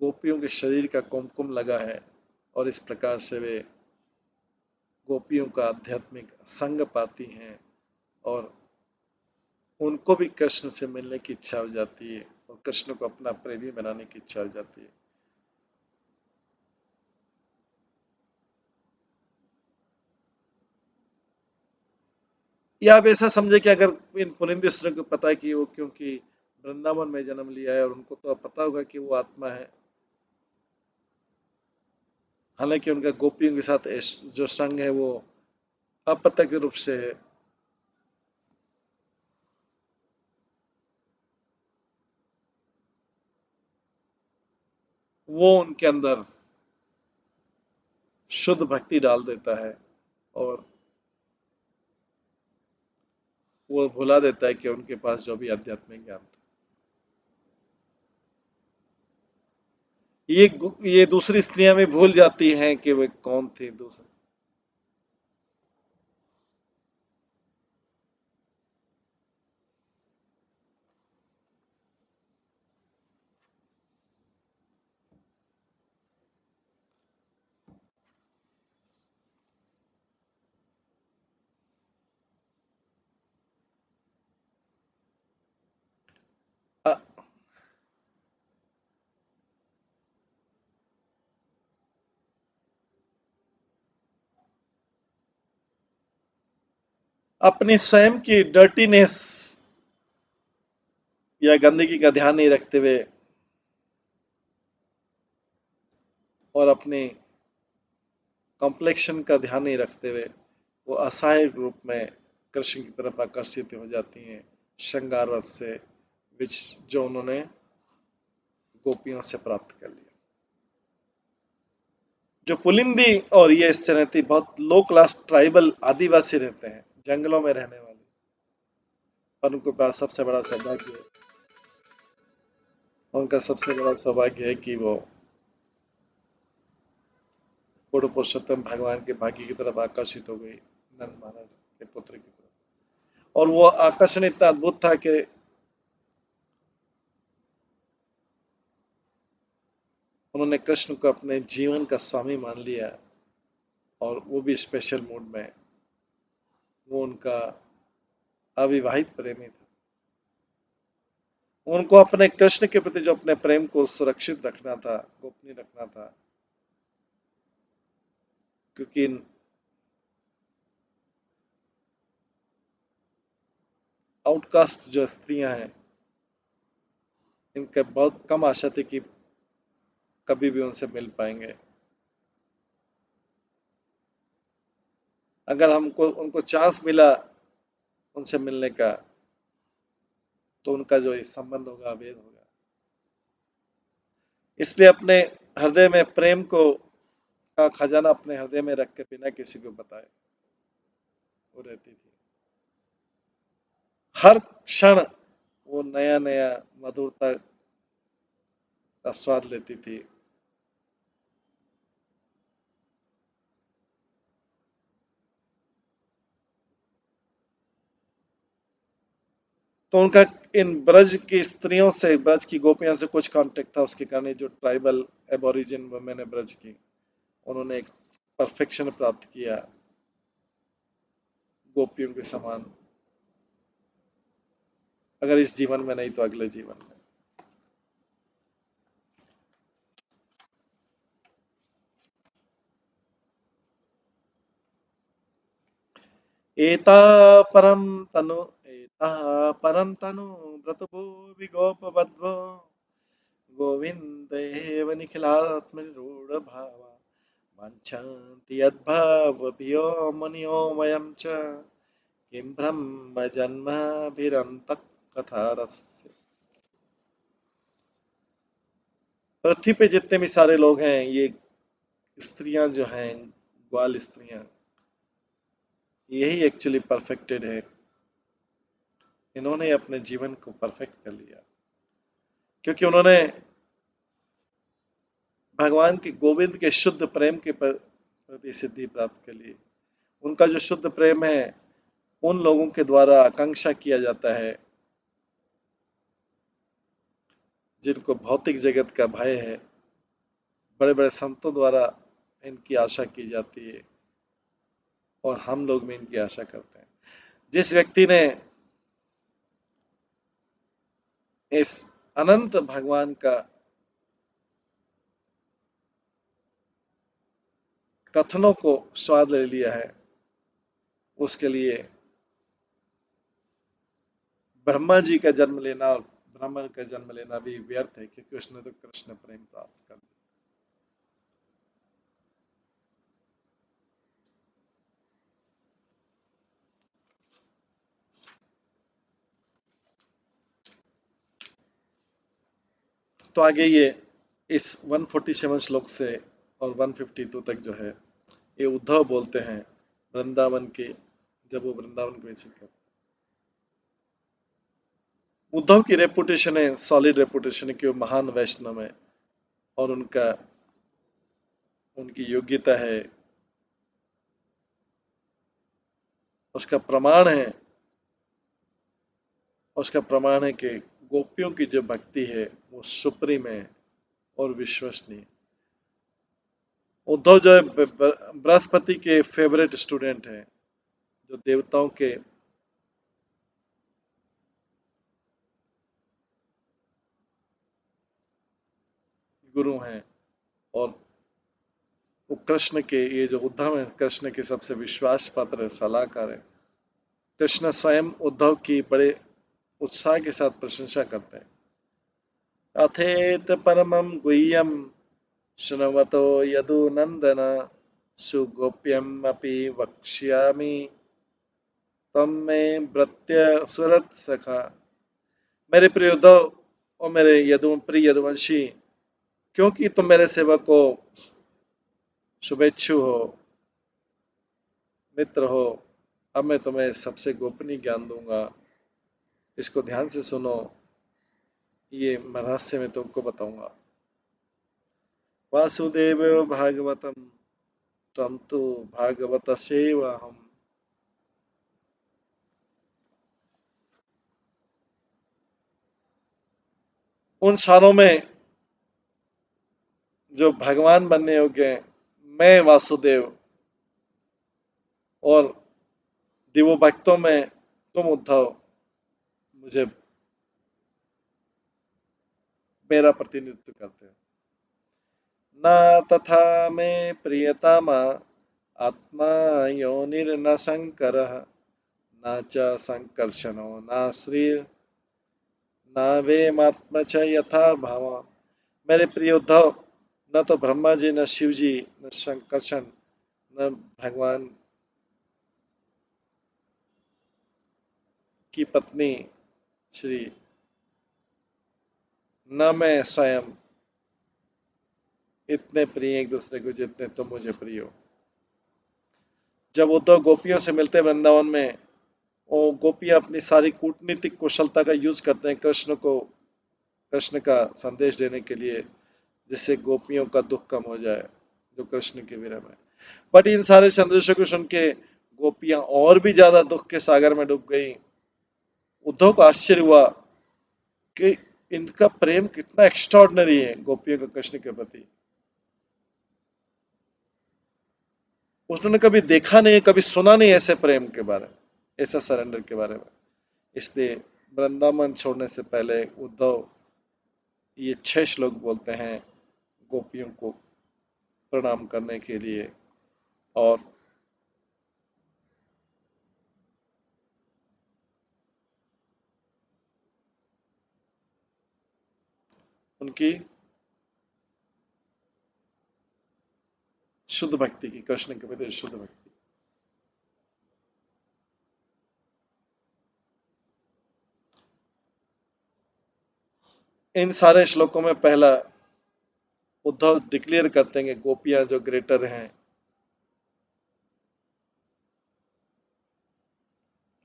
गोपियों के शरीर का कुमकुम लगा है, और इस प्रकार से वे गोपियों का आध्यात्मिक संग पाती हैं, और उनको भी कृष्ण से मिलने की इच्छा हो जाती है, और कृष्ण को अपना प्रेमी बनाने की इच्छा हो जाती है। या आप ऐसा समझे कि अगर इन पुनिंद स्त्रियों को पता है कि वो क्योंकि वृंदावन में जन्म लिया है, और उनको तो पता होगा कि वो आत्मा है, हालांकि उनका गोपियों के साथ जो संग है वो अप्रत्यक्ष रूप से है, वो उनके अंदर शुद्ध भक्ति डाल देता है और वो भुला देता है कि उनके पास जो भी आध्यात्मिक ज्ञान था। ये दूसरी स्त्रियां भी भूल जाती हैं कि वे कौन थी दूसरी। अ- अपनी स्वयं की डर्टीनेस या गंदगी का ध्यान नहीं रखते हुए और अपने कॉम्प्लेक्शन का ध्यान नहीं रखते हुए वो असहाय रूप में कृष्ण की तरफ आकर्षित हो जाती हैं श्रृंगार रस से, विच जो उन्होंने गोपियों से प्राप्त कर लिया। जो पुलिंदी और ये इससे रहती बहुत लो क्लास ट्राइबल आदिवासी रहते हैं जंगलों में रहने वाले, और उनके पास सबसे बड़ा सौभाग्य है, उनका सबसे बड़ा सौभाग्य है कि वो पूर्ण पुरुषोत्तम भगवान के भाग्य की तरफ आकर्षित हो गई नंद महाराज के पुत्र की तरफ। और वो आकर्षण इतना अद्भुत था कि उन्होंने कृष्ण को अपने जीवन का स्वामी मान लिया, और वो भी स्पेशल मूड में। वो उनका अविवाहित प्रेमी था। उनको अपने कृष्ण के प्रति जो अपने प्रेम को सुरक्षित रखना था, गोपनीय रखना था, क्योंकि आउटकास्ट जो स्त्रियां हैं इनके बहुत कम आशा थी कि कभी भी उनसे मिल पाएंगे। अगर हमको उनको चांस मिला उनसे मिलने का, तो उनका जो ये संबंध होगा अभेद होगा। इसलिए अपने हृदय में प्रेम को का खजाना अपने हृदय में रख के बिना किसी को बताए वो रहती थी। हर क्षण वो नया नया मधुरता का स्वाद लेती थी। तो उनका इन ब्रज की स्त्रियों से, ब्रज की गोपियों से कुछ कांटेक्ट था, उसके कारण जो ट्राइबल एबोरिजिन वुमेन है ब्रज की, उन्होंने एक परफेक्शन प्राप्त किया गोपियों के समान। अगर इस जीवन में नहीं तो अगले जीवन में। एता परम तनु एता परम तनु व्रतभो विगोपवद्भो गोविन्देव निखिलात्मनिरूढभावा वाञ्छन्ति यद्भावभियो मुनियो वयं च किं ब्रह्म जन्माभिरन्तः कथारस्य। पृथ्वी पे जितने भी सारे लोग हैं, ये स्त्रियां जो हैं, ग्वाल स्त्रियां, यही एक्चुअली परफेक्टेड है। इन्होंने अपने जीवन को परफेक्ट कर लिया, क्योंकि उन्होंने भगवान के गोविंद के शुद्ध प्रेम के प्रति सिद्धि प्राप्त कर ली। उनका जो शुद्ध प्रेम है, उन लोगों के द्वारा आकांक्षा किया जाता है जिनको भौतिक जगत का भय है। बड़े बड़े संतों द्वारा इनकी आशा की जाती है, और हम लोग भी इनकी आशा करते हैं। जिस व्यक्ति ने इस अनंत भगवान का कथनों को स्वाद ले लिया है, उसके लिए ब्रह्मा जी का जन्म लेना और ब्राह्मण का जन्म लेना भी व्यर्थ है, क्योंकि उसने तो कृष्ण प्रेम प्राप्त कर लिया। तो आगे ये इस 147 श्लोक से और 152 तक जो है, ये उद्धव बोलते हैं वृंदावन के, जब वो वृंदावन को विजिट करते। उद्धव की रेपुटेशन है, सॉलिड रेपुटेशन है कि वो महान वैष्णव है, और उनकी योग्यता है, उसका प्रमाण है, उसका प्रमाण है कि गोपियों की जो भक्ति है वो सुप्रीम है और विश्वसनीय। उद्धव जो है बृहस्पति के फेवरेट स्टूडेंट है, जो देवताओं के गुरु हैं, और वो कृष्ण के, ये जो उद्धव है कृष्ण के सबसे विश्वास पात्र सलाहकार है। कृष्ण स्वयं उद्धव की बड़े उत्साह के साथ प्रशंसा करते हैं। अथेत परमं गुह्यं शृण्वतो यदुनंदन सुगोप्यम अपि वक्ष्यामि तम में ब्रत्य सुरत सखा। मेरे प्रिय उद्धव और मेरे प्रिय यदुवंशी, क्योंकि तुम मेरे सेवक को शुभेच्छु हो, मित्र हो, अब मैं तुम्हें सबसे गोपनीय ज्ञान दूंगा। इसको ध्यान से सुनो, ये रहस्य मैं तुमको बताऊंगा। वासुदेव भागवतम तम तो भागवत सेवाहम। उन सारों में जो भगवान बनने योग्य हैं, मैं वासुदेव, और दिवो भक्तों में तुम उद्धव मुझे मेरा प्रतिनिधित्व करते हो। न तथा में प्रियतमा आत्मा योनिर्न शंकर न च संकर्षणो न श्री न वेमात्म च यथा भाव। मेरे प्रिय उद्धव, न तो ब्रह्मा जी, न शिव जी, न संकर्षण, न भगवान की पत्नी श्री, न मैं स्वयं इतने प्रिय एक दूसरे को जितने तुम मुझे प्रिय हो। जब उद्धव गोपियों से मिलते वृंदावन में, वो गोपियां अपनी सारी कूटनीतिक कुशलता का यूज करते हैं कृष्ण का संदेश देने के लिए, जिससे गोपियों का दुख कम हो जाए जो कृष्ण के विरह में। बट इन सारे संदेशों को सुन के गोपियां और भी ज्यादा दुख के सागर में डूब गई। उद्धव को आश्चर्य हुआ कि इनका प्रेम कितना एक्स्ट्राऑर्डिनरी है गोपियों का कृष्ण के प्रति। उन्होंने कभी देखा नहीं, कभी सुना नहीं ऐसे प्रेम के बारे में, ऐसा सरेंडर के बारे में। इसलिए वृंदावन छोड़ने से पहले उद्धव ये 6 श्लोक बोलते हैं गोपियों को प्रणाम करने के लिए, और उनकी शुद्ध भक्ति की, कृष्ण के प्रति शुद्ध भक्ति। इन सारे श्लोकों में पहला उद्धव डिक्लेयर करते हैं कि गोपियां जो ग्रेटर हैं,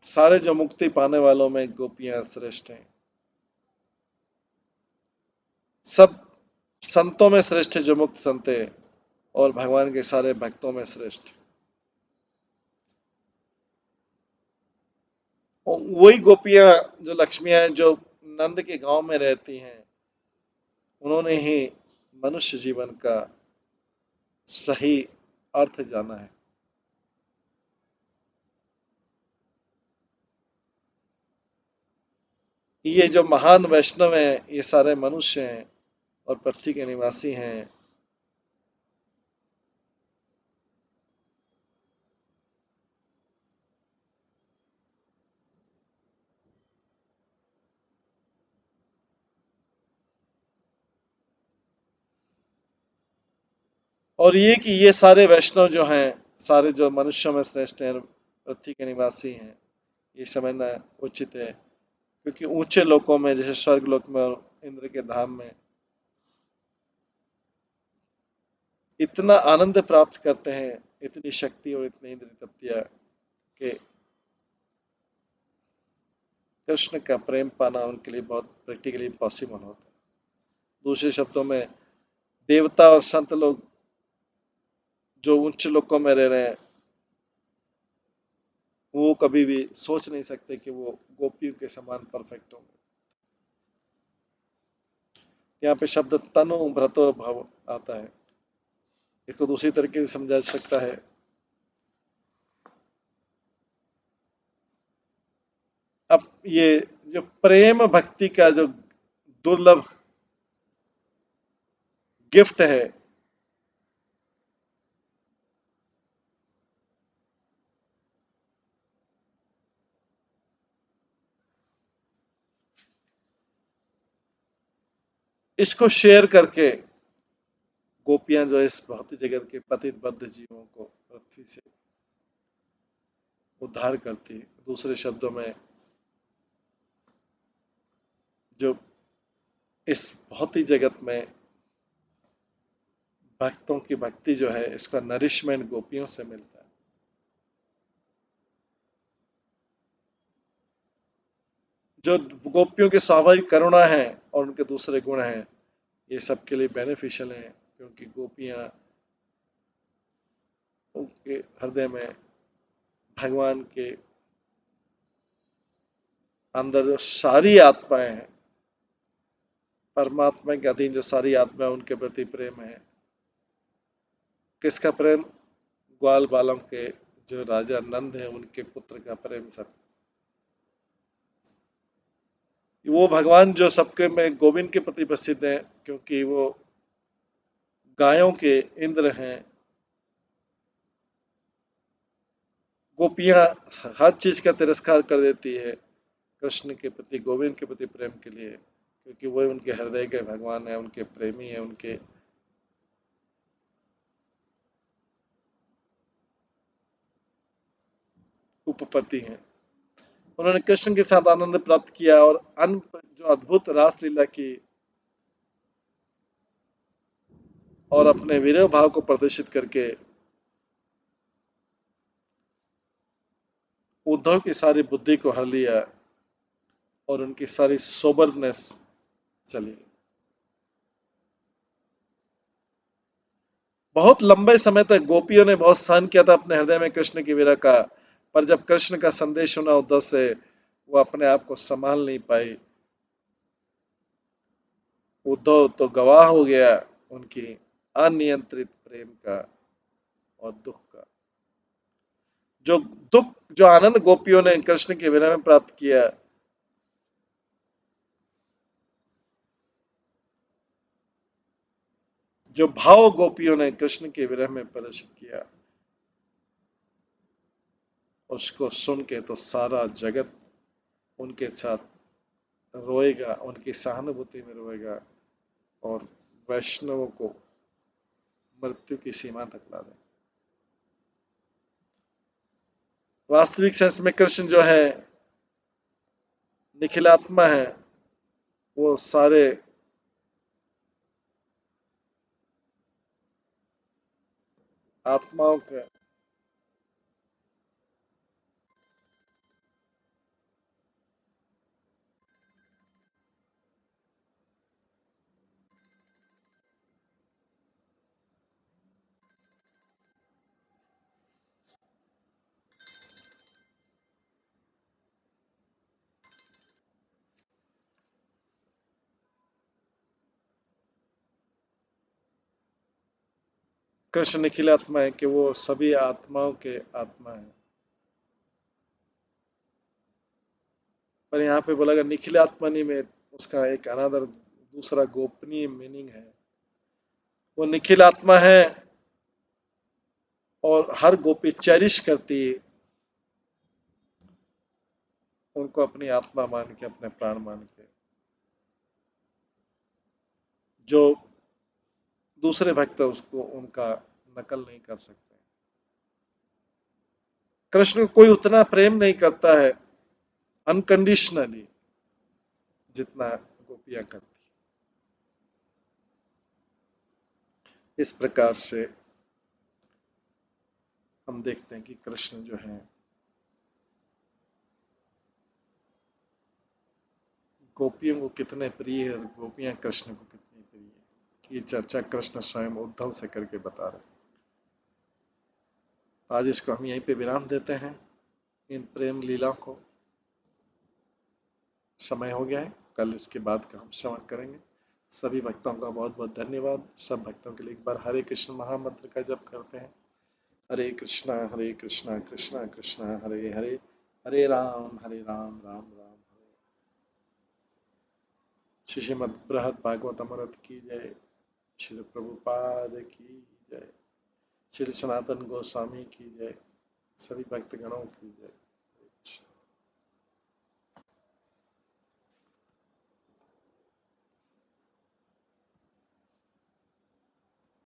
सारे जो मुक्ति पाने वालों में गोपियां श्रेष्ठ हैं। सब संतों में श्रेष्ठ जो मुक्त संत है, और भगवान के सारे भक्तों में श्रेष्ठ। और वही गोपियां जो लक्ष्मियां हैं, जो नंद के गांव में रहती हैं, उन्होंने ही मनुष्य जीवन का सही अर्थ जाना है। ये जो महान वैष्णव हैं, ये सारे मनुष्य हैं और पृथ्वी के निवासी हैं। और ये कि ये सारे वैष्णव जो हैं, सारे जो मनुष्यों में श्रेष्ठ हैं, पृथ्वी के निवासी हैं, ये समझना उचित है। क्योंकि ऊंचे लोकों में, जैसे स्वर्ग लोक में और इंद्र के धाम में, इतना आनंद प्राप्त करते हैं, इतनी शक्ति और इतनी इंद्रिय तृप्तियां कि कृष्ण का प्रेम पाना उनके लिए बहुत प्रैक्टिकली इम्पॉसिबल होता है। दूसरे शब्दों में, देवता और संत लोग जो उच्च लोकों में रह रहे हैं, वो कभी भी सोच नहीं सकते कि वो गोपियों के समान परफेक्ट होंगे। यहाँ पे शब्द तनु भ्रतो भव आता है। इसको दूसरी तरीके से समझा जा सकता है, अब ये जो प्रेम भक्ति का जो दुर्लभ गिफ्ट है, इसको शेयर करके गोपियां जो इस भौतिक जगत के पतित बद्ध जीवों को पृथ्वी से उद्धार करती है। दूसरे शब्दों में, जो इस भौतिक जगत में भक्तों की भक्ति जो है, इसका नरिशमेंट गोपियों से मिलता है। जो गोपियों की स्वाभाविक करुणा है और उनके दूसरे गुण हैं, ये सबके लिए बेनिफिशियल हैं, क्योंकि गोपियां उनके हृदय में भगवान के अंदर जो सारी आत्माएं हैं, परमात्मा के अधीन जो सारी आत्माएं, उनके प्रति प्रेम है। किसका प्रेम? ग्वाल बालों के जो राजा नंद है, उनके पुत्र का प्रेम। सब वो भगवान जो सबके में गोविंद के प्रति प्रसिद्ध है, क्योंकि वो गायों के इंद्र हैं। गोपियां हर चीज का तिरस्कार कर देती है कृष्ण के प्रति, गोविंद के प्रति प्रेम के लिए, क्योंकि वो उनके हृदय के भगवान है, उनके प्रेमी है, उनके उपपति हैं। उन्होंने कृष्ण के साथ आनंद प्राप्त किया और अन्य जो अद्भुत रासलीला की और अपने विरह भाव को प्रदर्शित करके उद्धव की सारी बुद्धि को हर लिया और उनकी सारी सोबरनेस चली। बहुत लंबे समय तक गोपियों ने बहुत सहन किया था अपने हृदय में कृष्ण की विरह का, पर जब कृष्ण का संदेश सुना उद्धव से, वो अपने आप को संभाल नहीं पाई। उद्धव तो गवाह हो गया उनकी अनियंत्रित प्रेम का और दुख का। जो दुख, जो आनंद गोपियों ने कृष्ण के विरह में प्राप्त किया, जो भाव गोपियों ने कृष्ण के विरह में प्रदर्शित किया, उसको सुन के तो सारा जगत उनके साथ रोएगा, उनकी सहानुभूति में रोएगा और वैष्णवों को मृत्यु की सीमा तक ला देगा। वास्तविक सेंस में कृष्ण जो है निखिलात्मा है, वो सारे आत्माओं के कृष्ण निखिलात्मा है कि वो सभी आत्माओं के आत्मा है। पर यहाँ पे बोला गया निखिलात्मनि में, उसका एक अनादर दूसरा गोपनीय मीनिंग है। वो निखिल आत्मा है और हर गोपी चेरिश करती है उनको, अपनी आत्मा मान के, अपने प्राण मान के। जो दूसरे भक्त उसको उनका नकल नहीं कर सकते। कृष्ण को कोई उतना प्रेम नहीं करता है अनकंडीशनली जितना गोपियां करती। इस प्रकार से हम देखते हैं कि कृष्ण जो है गोपियों को कितने प्रिय है और गोपियां कृष्ण को कितनी प्रिय है, ये चर्चा कृष्ण स्वयं उद्धव से करके बता रहे हैं। आज इसको हम यहीं पे विराम देते हैं, इन प्रेम लीला को। समय हो गया है, कल इसके बाद का हम श्रवण करेंगे। सभी भक्तों का बहुत बहुत धन्यवाद। सब भक्तों के लिए एक बार हरे कृष्ण महामंत्र का जप करते हैं। हरे कृष्णा कृष्णा कृष्णा हरे हरे, हरे राम राम राम हरे। श्रीमद् बृहद भागवत अमृत की जय। श्री प्रभुपाद की जय। श्री सनातन गोस्वामी की जय। सभी भक्तगणों की जय।